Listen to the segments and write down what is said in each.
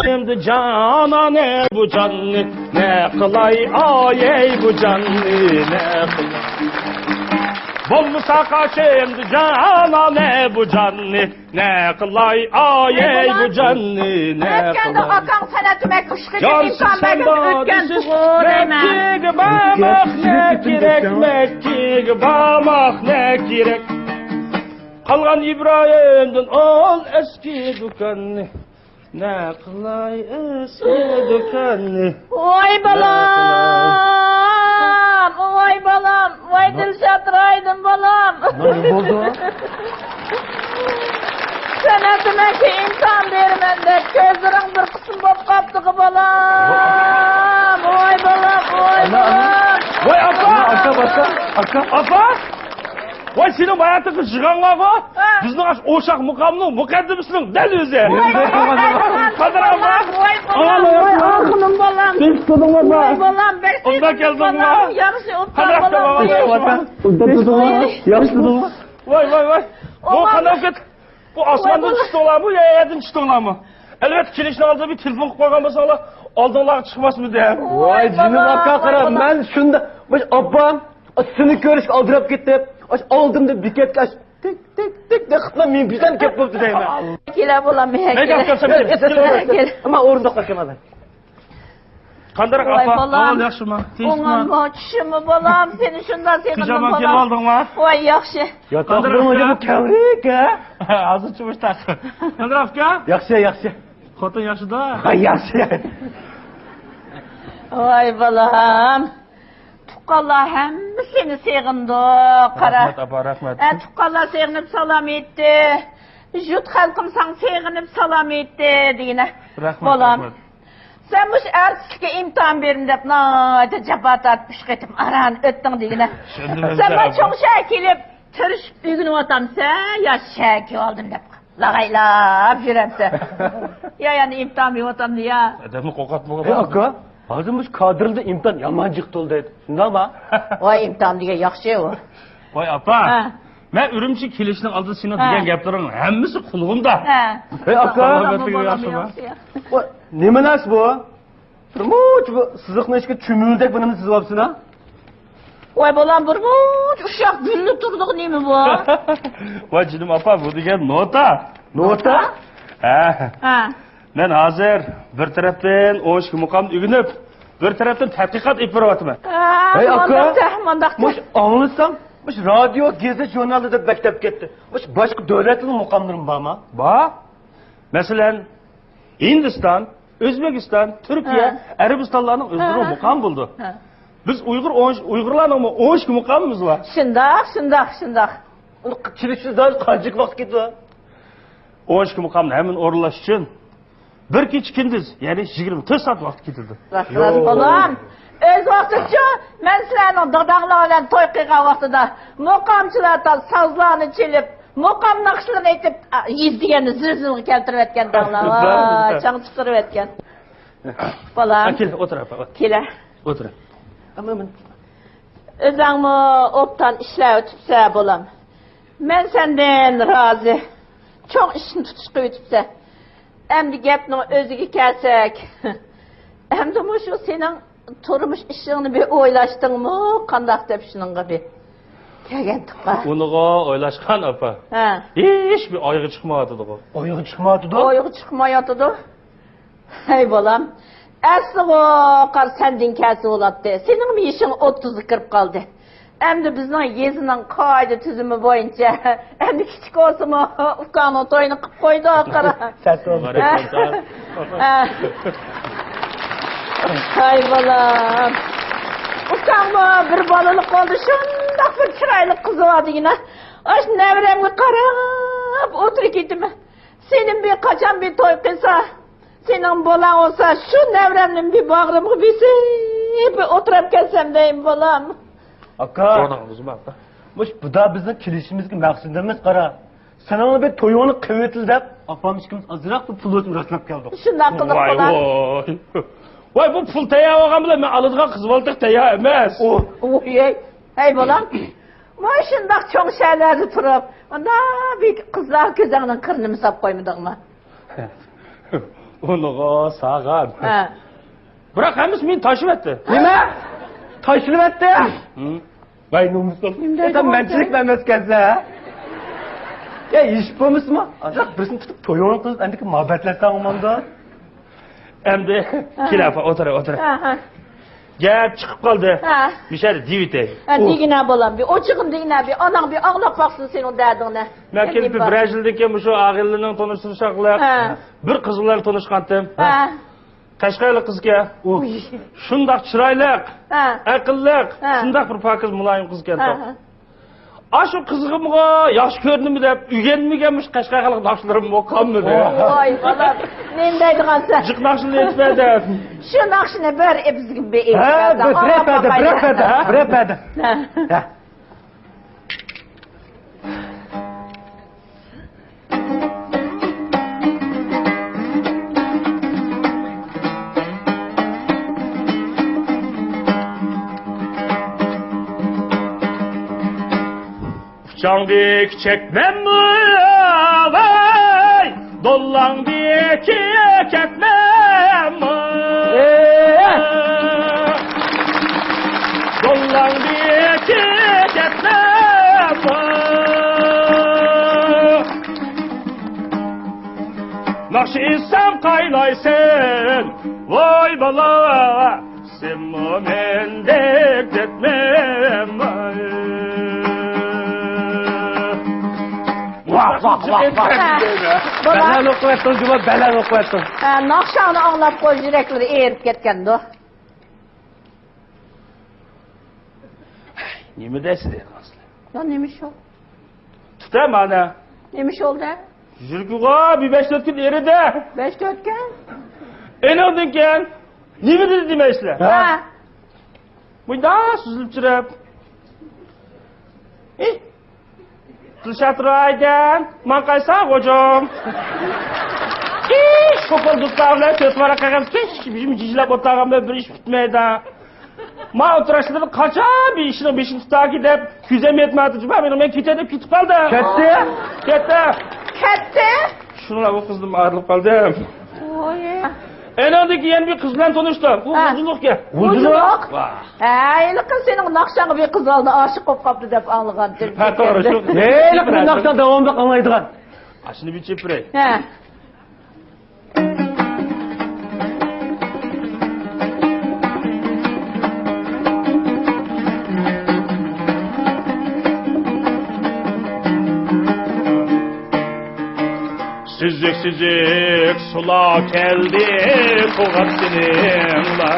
Şimdi cana ne bu canlı ne kılay ay bu canlı ne kılay. Bolmasa kaçımdı cana ne bu canlı ne kılay ay bu canlı ne Ötkende kılay. akan sana tümek ışkıcı Cansız imkan sen verdim ötken Mekki'ye bağmak ne gerek Mekki'ye bağmak ne gerek. Kalgan İbrahim'den ol eski dükkanı ne kılay eski dükkanı. Oy balam, oy balam, oy Dilşat Raydın balam. Ne oldu? Sana demek ki imkan vermen de gözlerin bir kısım bop kaptı ki balam. Oy balam, oy balam. Vay apa! Vay senin bayatı kışıgan var. Bizden aç oşak mukamının mukaddimsinin del özü. Kadir apa! Oy akınım balam. Siz tutun Oy var. balam, bersin. Onda geldin var. Yaxşı, Kadir optan balam. Onda tutun var. Yaxşı tutun var. Vay. Bu kanal git. Bu asmandan çıktı ola mı ya yerden çıktı ola mı? Elbet kilişin aldığı bir telefon koygan basana aldığınlar çıkmaz mı diye. Vay cini vaka karam ben şunda baş abam seni görüş aldırıp gitti. Aş aldım da biketlaş tek de kıtla men bizden kep boldu deyme. Kele balam Ne kele. yapsam Kele. Ama orunda kaçamadı. Kandarak Vay apa? balam. Al yaxşı mı? Ona mı çişimi balam seni şundan sevindim Pijama balam. kelip aldın mı? Vay yaxşı. Yataklarım öyle bu kavrik ha. Hazır çımış tak. Kandarak ya? Yaxşı. Xotin yaxşı da. Hay yaxşı. Vay balam. Tuqqallar hemmi seni sevindi. Qara. Rahmet apa rahmet. Tuqqallar sevinip salam etdi. Jut halkım san sevinip salam etdi degine. Rahmet Balam. rahmet. Sen bu artistlikka imtihan berim dep nayta jabat atmış ketip aran öttün degine. Sen bana çok şey kelip tırışıp ügünüp atamsan ya şeki oldum dep. Lagaylap jüremse. Ya yani imtihan berim atamdı ya. Adamı kokatma Hey aka. Hazırmış kadrılda imtihan yamancık doldu dedi. Şunda mı? Vay imtihan diye yaxşı o. Vay apa. Ben ürümçi kilişinin aldı seni diyen gapların hemmisi kulağımda. Hey aka. Ne menas bu? Turmuş bu sızıklı eşki çümüldek bunu siz yapsın ha? Vay balam burmuş uşak güllü turduk ne mi bu? Vay canım apa bu diyen nota. Nota? Ha. Ben hazır bir taraftan o işki mukam ügünüp bir taraftan tadqiqat ip beravatman. Hey aka. Mandaq. Muş anlısam, muş radyo, gezi, jurnalda da bektep gitti. Muş başka devletin mukamlarım var mı? Ba. Mesela Hindistan, Özbekistan, Türkiye, Arabistanlarning o'zlari muqam bo'ldi. Biz Uyg'urlarning o işki muqamimiz var. Shundoq. Uni qilishingizdan qancha vaqt ketdi? O işki muqamni hemen o'rinlash uchun bir kecha kunduz, ya'ni 24 soat vaqt ketildi. Balam, öz vaqtida men sizlarning dadanglar bilan to'y qilgan vaqtida muqamchilardan sazlarni chelib, muqam naqshlarni aytib, yezdigani zil-zilga keltirib aytgan danglar. Chang chiqarib aytgan. Balam. Kel, o'tir apa. Kela. O'tir. Ama men Özüngmi optan ishlab o'tibsa bolam. Men sendan rozi. Çok ishni tutishga o'tibsa. Endi gapning o'ziga kelsak. Endi shu sening turmush ishingni bir o'ylashdingmi? Qandaq deb shuningga bir kelgan tuqqa. Uniga o'ylashgan apa. Ha. Hech bir oyog'i chiqmayotdi. oyog'i chiqmadi-da. Oyog'i chiqmayotdi. Hey bolam. Asli qar sendin kelsa bo'ladi. Sening ishing 30 kirib qoldi. Endi bizning yezining qoida tuzumi bo'yicha endi kichik o'simi ukani to'yini qilib qo'ydi qara. Hay bolam. Ukamma bir bolalik qoldi. Shundoq bir chiroyli qiz bordigina. Ash navramga qarab o'tirib ketdim. Senin bir qachon bir to'y qilsa, senin bolan olsa şu nevramning bir bag'rimga besib o'tirib kelsam deyim bolam. Aka. Muş bu da bizim kilişimizin maqsadimiz qara. Sen ona bir toyunu qıvetil deb, apam ikimiz azroq bir pul o'tib rastlab keldik. Shundoq qilib bolam. Voy bu pul tayyor olgan bilan men aladigan qiz boltiq tayyor emas. Hey bolam. Mana shundoq cho'ng shaylarda turib, unda bir qizlar ko'zingning qirnini solib qo'ymadingmi? Onu sağan. Ha. Bırak hemis meni taşıp etti. Nima? Tashilib etdi. Vay nomusun. Sen menchilik memlekatda ha? Ya ish bo'lmasmi? Azaq birisini tutib to'yona qilib, endi muhabbatlasam omanda. Endi kelafa o'tir. Ha, ha. Gap chiqib qoldi. Ha. Mishari divitay. Ha, digina bolam bir. Ochiqim digina bir. Onang bir ağlab baksın senin derdine. Men kelib bir yildan keyin shu og'ilning tanishtirishga qilib, Ha. bir qiz bilan tanishgandim. Ha. Qashqarli qizga. Uy. Shundoq chiroyli, Ha. aqlli, Ha. shundoq bir pokiz muloyim qiz ekan. Ha, ha. Shu qizg'imga yaxshi ko'rdimmi deb uylanmaganmish Qashqarlik naqshlarim o'qamdi. Voy bolam. Ne deydigan sen? Jiq naqshni aytmadi. Şu nakşını bir bizga bir Ha, birapadi. Ha. Uçağındık çekmem mi? Vay! Dollandık çekmem mi? Dollandık çekmem mi? Nakşı insan kaynaysın, vay bala, sen momendek etmem mi? Balan o'qiyapsan, Juma, balan o'qiyapsan. Nakşanı anlap koy yürekleri eğirip ketken de. Nima deysiz asli? Ya neymiş o? Tutam ana. Neymiş oldu? Yurguğa bir 5-4 kun eridi. 5-4 gün. Enodun keyin nima dedi demeysizlar? Ha. Bunda suzilib chirib. Tilshatiraydan, man qaysan hojam? Şopal dutlarla töt varaqaga kech jijlab o'tirganimda bir ish bitmaydi. Men o'tirishda qachon bir ishni 5-taki deb kuzam yetmadi. Men ketadi deb ketib qoldi. Ketdi. Shunlar bu qizdan ayrilib qoldim. Oy. Enodagi yana bir qiz bilan tanishdim. U Buzuluqga. Buzuluq? Ayli kız senin nakşanı bir kız aldı aşık olup kaptı dep ağlagan. Ha, to'g'ri shu. Lekin naqshdan davomli qilmaydigan. Shuni bir chepiray. He. Süzük sula geldi kuğat seninle.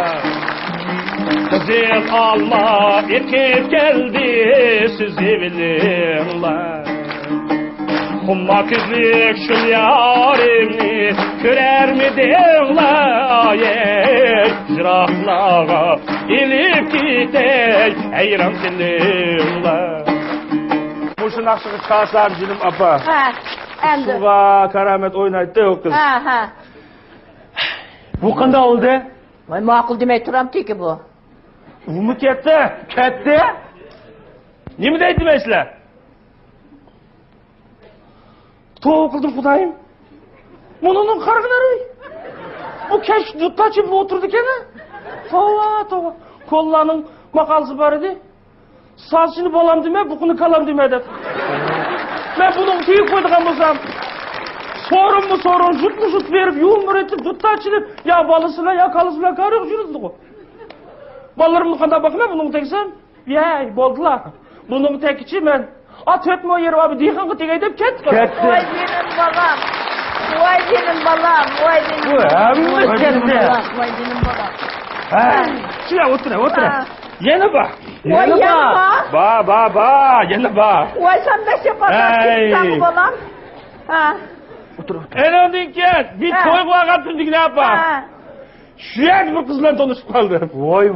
Kızıl alma erkek geldi sizi bilinle. Humma kızlık şu yarimni görer mi dinle. Ayet zirahlağa ilip gidey eyram seninle. Muşun akşamı çıkarsam canım apa. Ha. Endi. Suğa karamet oynaydı o kız. Ha. Bu qanday oldu? Vay ma'qul demay turam teki bu. U mu ketdi? Ketdi. Nima deydi deysizlar? Tov qildim xudoyim. Bunun qarg'ilari. Bu kesh duttachi bu o'tirdi ekan. Tova. Qo'llaning maqalsi bor edi. Sochini bolam demay, buqini kalam demay deb. Men buni tiyib qo'ydigan bo'lsam, so'rin, jut berib, yumur etib, duttachi deb, ya bolasizlar, ya qalasizlar, qarib yuribdi-ku. Bolalarımni qanday boqmay, buni tegsam, yey, bo'ldilar. Buni tekichi men. Tötmo yeri abi dehqonga tegay deb ketdi. Voy benim balam. Voy benim balam. Voy benim balam. Ha, şuraya otur. Yana bak. Voy yana bak. Ba, yana bak. Voy sen beş yaparsan balam. Ha. Otur. Enodin ket, bir to'y qilgan tundik ne yapar? Ha. Şu yer bir kız bilan tanışıp kaldı. Voy.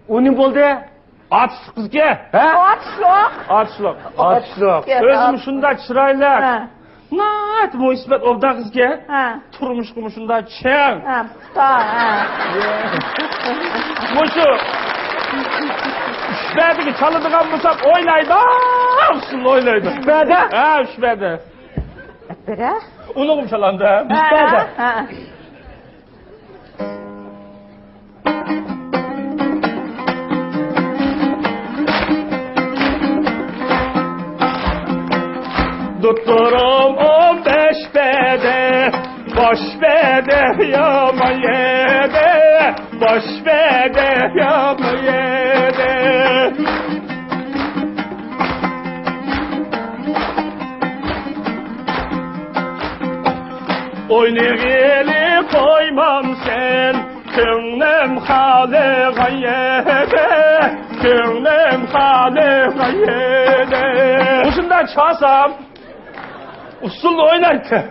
U nima bo'ldi? Atışlı kızga. Ha? Atışloq. Atışlık. Özüm şunda chiroyli. Ha. Nat bu isbat obda kızga. Ha. Turmuş kumu şunda çeng. Ha. Ta. Ha. Bu şu. Şüphedeki çalıdıgan bulsam oylaydı. Şunu oylaydı. Şüphede? Ha şüphede. biri. Onu çalandı. Bizde. Ha. Tutturum 15 bede, boş bede yaman yede, boş bede yaman yede. Oynayılı koymam sen, könlüm hali gayyede, könlüm hali gayyede. Usundan çalsam, usul oynaydı.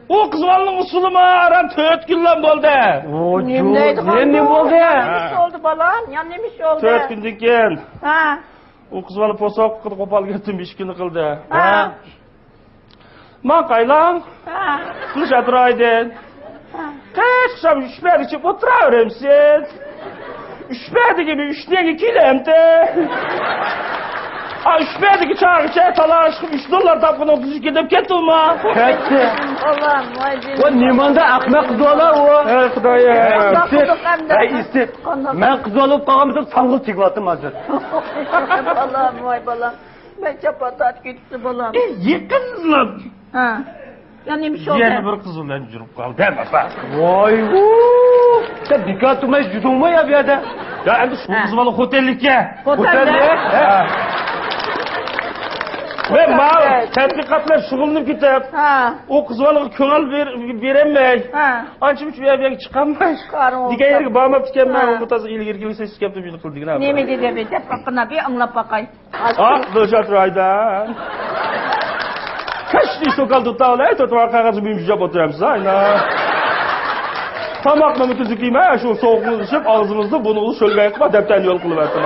O kızvalının usulü mı aram 4 günden oldu. Ne oldu? Nemiş oldu balam? Ya nemiş oldu? 4 gündün keyin. Ha. O kızvalı posoq qilib qopal ketdim 5 kun qildi. Ha. Man qaylan, Ha. kulish atroydin. Ha. Kaç kuşam üşmedi içip oturaverimsiz. Üşmedi gibi üşnegi kilemdi. Ha üşmedi ki çağırıca talaşıp $3 tapkın 32 gidip ketdim ha. Kaçtı. Allah'ım vay canına. O nimanda akmak kız ola o. Ey Xudoyim. Ey istet. Ben kız olup kalmışım sangıl çıkıvattım hazır. Balam vay balam. Ben çapatat gitti balam. Yıkınlar. Ha. Ya nemiş oldu? Yeni bir kız bilan жүрüp kaldı deme bak. Vay sen dikkat tutmayı yudun mu ya bir yerde? Ya endi şu kız bilan otellikka. Otelde. Ben mal tatbiqatlar shug'ullanib ketib, Ha. o kız bilan ko'ngil berolmay. Ha. Ancha-muncha bu yerga chiqolmay. Qarın Degan yerga bormabdi ekanman, Ha. u toza ilgirgilik sesiz kelib buni qildik. Ne mi dedi bir de bakına bir anlap bakay. Ah, dojat raydan. Kaçtı sokal tutavlay, tutvar qog'ozi buyum jab o'tiramiz, ayna. Tamoqni mutuzuklayma, shu sovuqni ishib, og'zimizni buni sho'lgay qilib, adabdan yo'l qilib berdim.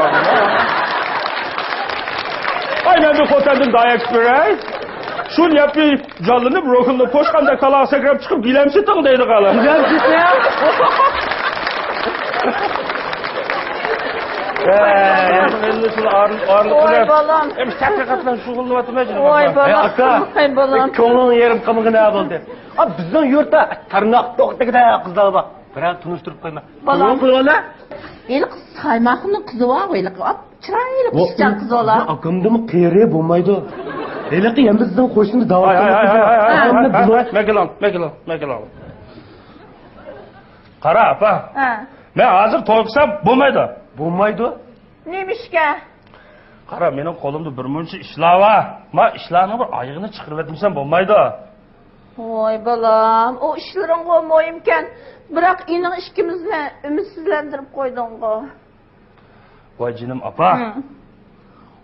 Aynen bir otelden dayak veray. Şun yapıp canlanıp rock'unda poşkanda kalağa sakrap çıkıp gilemsitin deydi kala. Gilemsitin ya? Oy balam. Hem tatbikatlar shug'ullanayotmaydi. Oy balam. Aka. Oy balam. Ko'ngling yerim qimig'ina bo'ldi. Abi bizning yurtda tirnoq to'qdagida qizlar bor. Biroq tunishtirib qo'yma. Balam. Qo'yla. El kız saymakının kızı var öyle kız. Çırayla kızcan kız ola. Akamdimi qiyri bo'lmaydi. Elaqi ham bizning qo'shnimiz davom Mekelan. Qara apa. Ha. Men hozir to'qsam bo'lmaydi. Bo'lmaydi. Neymiş ki? Qara, mening qo'limda bir muncha ishlar bor. Men ishlarni bir oyog'ini chiqarib etmasam bo'lmaydi. Oy balam, o işlerin koymayımken bırak inin işkimizle ümitsizlendirip koydun ko. Voy jinim apa.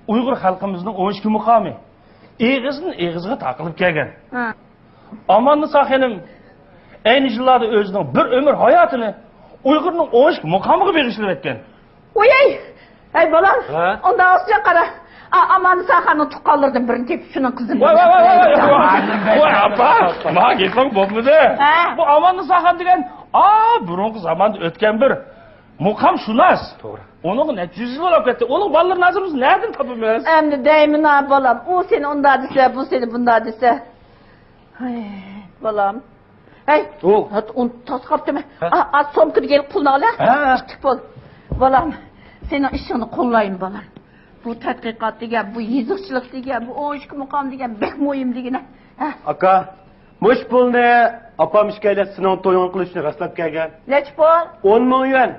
Uyg'ur xalqimizning 12 muqomi eg'izni eg'izga taqilib kelgan. Ha. Amanni saxinim ayni yillarda o'zining bir umr hayotini Uyg'urning 12 muqomiga bag'ishlab etgan. Oyey! Hey balam, Ha? ondan azca kara. Aman sahanı tukalırdım birini tek şunun kızını. Voy apa, ma gitmak bo'lmadi. Ha. Bu amanni saxan degan, burungi zamonda o'tgan bir muqam shunas. To'g'ri. Onun necha yuz yil bo'lib ketdi. Onun bolalar nazarimiz nereden topamiz? Emdi deyimin ha balam. O seni onda dese, bu seni bunda dese. Ay balam. Hey, O. onu tas kaptı mı? Ha. Az somkını gelip pulunu al ha. Ha. Çık bol. Balam, senin işini kollayın balam. Bu tədqiqat degen, bu yezikçilik degen, bu 12 muqam degen, bek muhim degen. Ha. Aka, mush pulni opam ishkayla sinov to'yin qilishni rastlab kelgan. Nech pul? 10 ming yuan.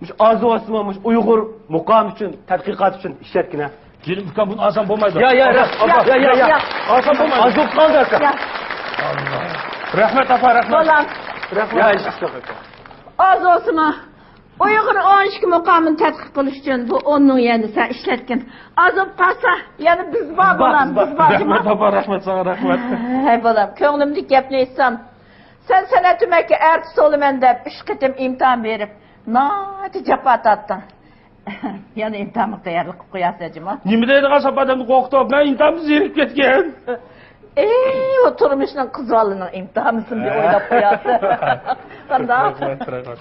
Mush oz-ozmi mush Uyg'ur muqam uchun, tadqiqot uchun ishlatgina. Keyin bu buni oson bo'lmaydi. Ya. Oson bo'lmaydi. Ozob qoldi aka. Ya. Rahmat apa, rahmat. Balam, Ya, ishtiq aka. az olsun ha. Uyghur 12 muqamını tədqiq qilish uchun bu 10 ming yani sen işletkin. Azıb qalsa, yani biz var balam, biz var. Rahmat apa, rahmat sana, rahmat. Hey balam, ko'nglimdek gapni etsam, sen san'at umaki artist olaman deb 3 qitim imtihon berib, nati jafo tortding. Yana imtihonga tayyorlik qilib qo'yasiz jima. Nima deydigan sapadamni qo'rqitib, men imtihonga zerikib ketgan. O turmuşning qizvalining imtihonisini bir o'ylab qo'yasiz. Qanday? Rahmat.